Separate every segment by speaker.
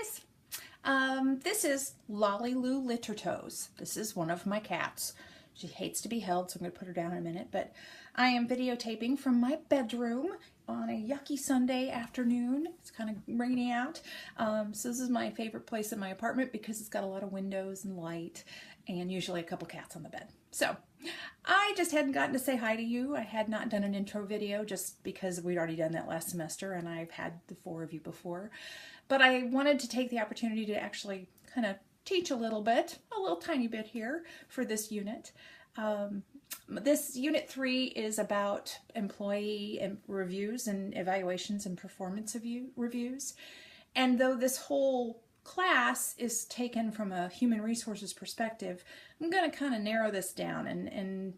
Speaker 1: guys. This is Lolly Lou Littertoes. This is one of my cats. She hates to be held, so I'm going to put her down in a minute, but I am videotaping from my bedroom on a yucky Sunday afternoon. It's kind of rainy out. So this is my favorite place in my apartment because it's got a lot of windows and light and usually a couple cats on the bed. So I just hadn't gotten to say hi to you. I had not done an intro video just because we'd already done that last semester and I've had the 4 of you before. But I wanted to take the opportunity to actually kind of teach a little tiny bit here for this unit. This Unit 3 is about employee reviews and evaluations and performance reviews. And though this whole class is taken from a human resources perspective, I'm going to kind of narrow this down and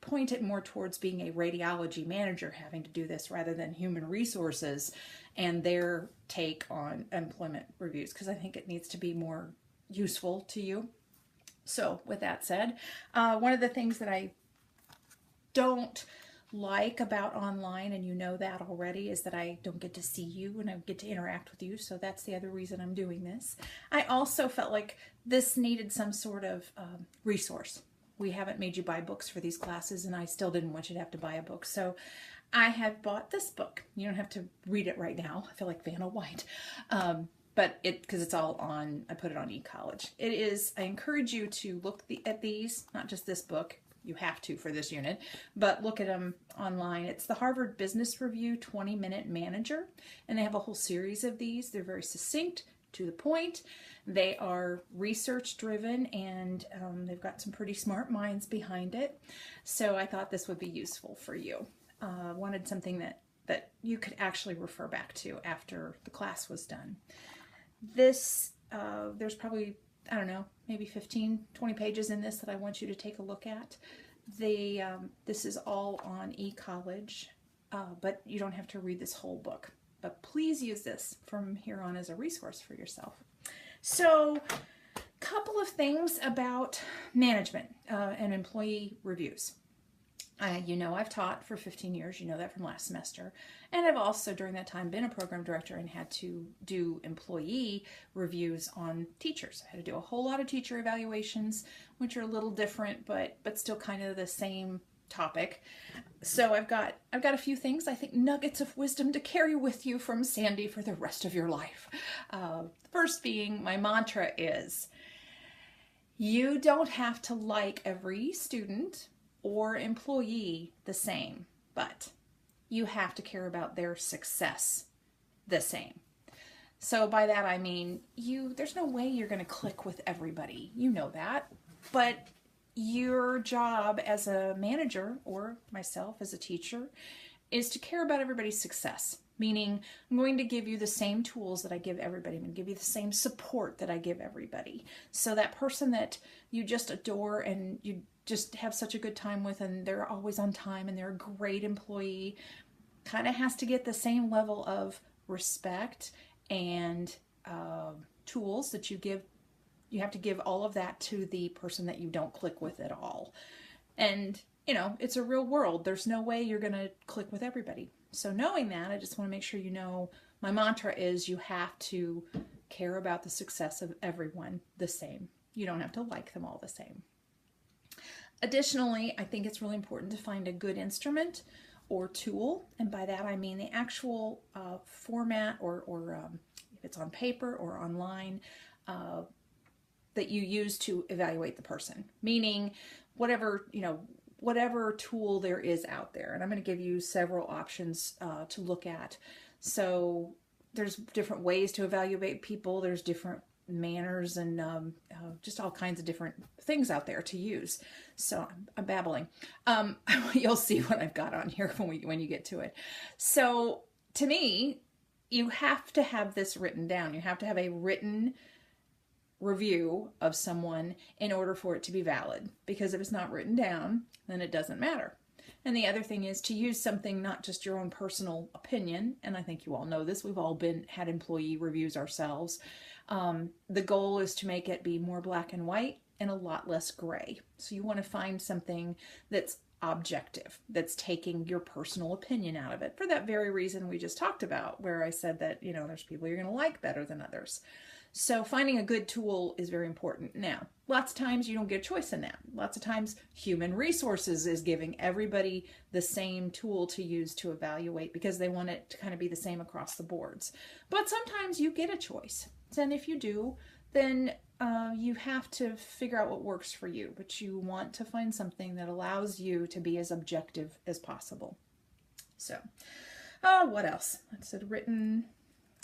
Speaker 1: point it more towards being a radiology manager having to do this rather than human resources and their take on employment reviews, because I think it needs to be more useful to you. So with that said, one of the things that I don't like about online, and you know that already, is that I don't get to see you and I get to interact with you. So that's the other reason I'm doing this. I also felt like this needed some sort of resource. We haven't made you buy books for these classes, and I still didn't want you to have to buy a book. So I have bought this book. You don't have to read it right now. I feel like Vanna White. But because it's all on, I put it on eCollege. It is, I encourage you to look at these, not just this book. You have to for this unit, but look at them online. It's the Harvard Business Review 20-Minute Manager, and they have a whole series of these. They're very succinct, to the point. They are research driven, and they've got some pretty smart minds behind it. So I thought this would be useful for you. Wanted something that you could actually refer back to after the class was done. This, there's probably, I don't know, maybe 15, 20 pages in this that I want you to take a look at. This is all on eCollege, but you don't have to read this whole book. But please use this from here on as a resource for yourself. So, a couple of things about management and employee reviews. You know, I've taught for 15 years, you know that from last semester, and I've also during that time been a program director and had to do employee reviews on teachers. I had to do a whole lot of teacher evaluations, which are a little different, but still kind of the same topic. So I've got a few things, I think, nuggets of wisdom to carry with you from Sandy for the rest of your life. First being, my mantra is, you don't have to like every student or employee the same, but you have to care about their success the same. So by that I mean, there's no way you're going to click with everybody. You know that. But your job as a manager, or myself as a teacher, is to care about everybody's success. Meaning, I'm going to give you the same tools that I give everybody. I'm going to give you the same support that I give everybody. So that person that you just adore and you just have such a good time with, and they're always on time and they're a great employee, kind of has to get the same level of respect and tools that you give. You have to give all of that to the person that you don't click with at all. And, you know, it's a real world. There's no way you're going to click with everybody. So knowing that, I just want to make sure you know my mantra is you have to care about the success of everyone the same. You don't have to like them all the same. Additionally, I think it's really important to find a good instrument or tool. And by that, I mean the actual format or if it's on paper or online, that you use to evaluate the person, meaning whatever tool there is out there. And I'm going to give you several options to look at. So there's different ways to evaluate people. There's different manners and just all kinds of different things out there to use. So I'm babbling. You'll see what I've got on here when you get to it. So to me, you have to have this written down. You have to have a written review of someone in order for it to be valid, because if it's not written down, then it doesn't matter. And the other thing is to use something, not just your own personal opinion, and I think you all know this, we've all had employee reviews ourselves. The goal is to make it be more black and white and a lot less gray. So you want to find something that's objective, that's taking your personal opinion out of it, for that very reason we just talked about, where I said that, you know, there's people you're going to like better than others. So finding a good tool is very important. Now, lots of times you don't get a choice in that. Lots of times human resources is giving everybody the same tool to use to evaluate because they want it to kind of be the same across the boards. But sometimes you get a choice. And if you do, then you have to figure out what works for you. But you want to find something that allows you to be as objective as possible. So, what else? I said written.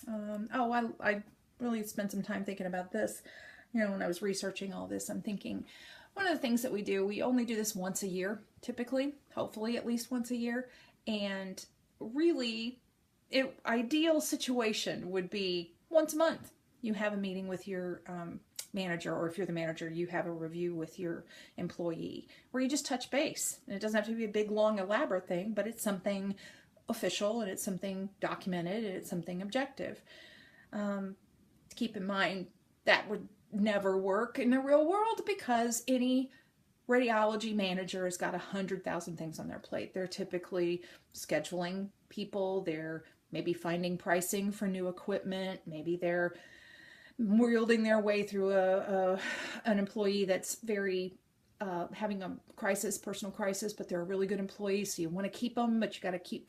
Speaker 1: I really spent some time thinking about this. You know, when I was researching all this, I'm thinking one of the things that we do, we only do this once a year, typically, hopefully at least once a year. And really, ideal situation would be once a month. You have a meeting with your manager, or if you're the manager, you have a review with your employee where you just touch base. And it doesn't have to be a big, long, elaborate thing, but it's something official and it's something documented and it's something objective. Keep in mind that would never work in the real world because any radiology manager has got 100,000 things on their plate. They're typically scheduling people, they're maybe finding pricing for new equipment, maybe they're wielding their way through an employee that's very having a crisis, personal crisis, but they're a really good employee, so you want to keep them, but you got to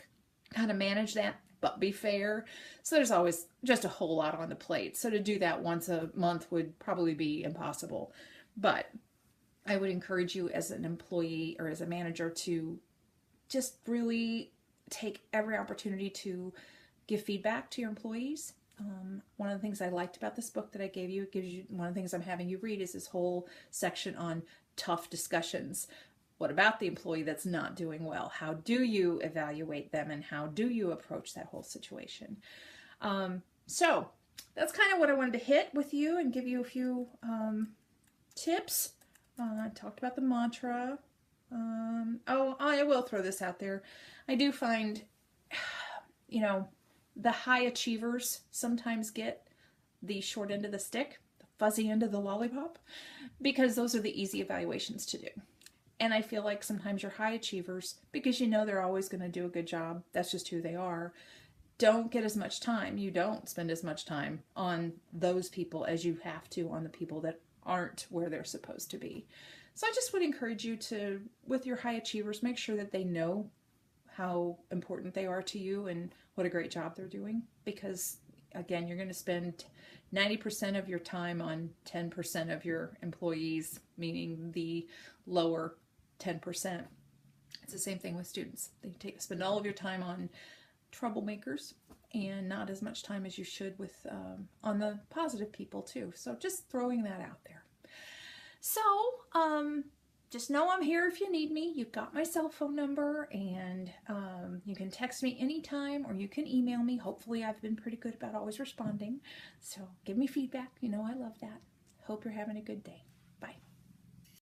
Speaker 1: kind of manage that, but be fair. So there's always just a whole lot on the plate. So to do that once a month would probably be impossible. But I would encourage you as an employee or as a manager to just really take every opportunity to give feedback to your employees. One of the things I liked about this book that I gave you, it gives you, one of the things I'm having you read is this whole section on tough discussions. What about the employee that's not doing well? How do you evaluate them and how do you approach that whole situation? So that's kind of what I wanted to hit with you and give you a few tips. I talked about the mantra. I will throw this out there. I do find, you know, the high achievers sometimes get the short end of the stick, the fuzzy end of the lollipop, because those are the easy evaluations to do. And I feel like sometimes you're high achievers because you know they're always going to do a good job. That's just who they are. Don't get as much time. You don't spend as much time on those people as you have to on the people that aren't where they're supposed to be. So I just would encourage you to, with your high achievers, make sure that they know how important they are to you and what a great job they're doing. Because again, you're going to spend 90% of your time on 10% of your employees, meaning the lower 10%. It's the same thing with students. They spend all of your time on troublemakers and not as much time as you should with on the positive people too. So just throwing that out there. So just know I'm here if you need me. You've got my cell phone number, and you can text me anytime or you can email me. Hopefully I've been pretty good about always responding. So give me feedback. You know I love that. Hope you're having a good day.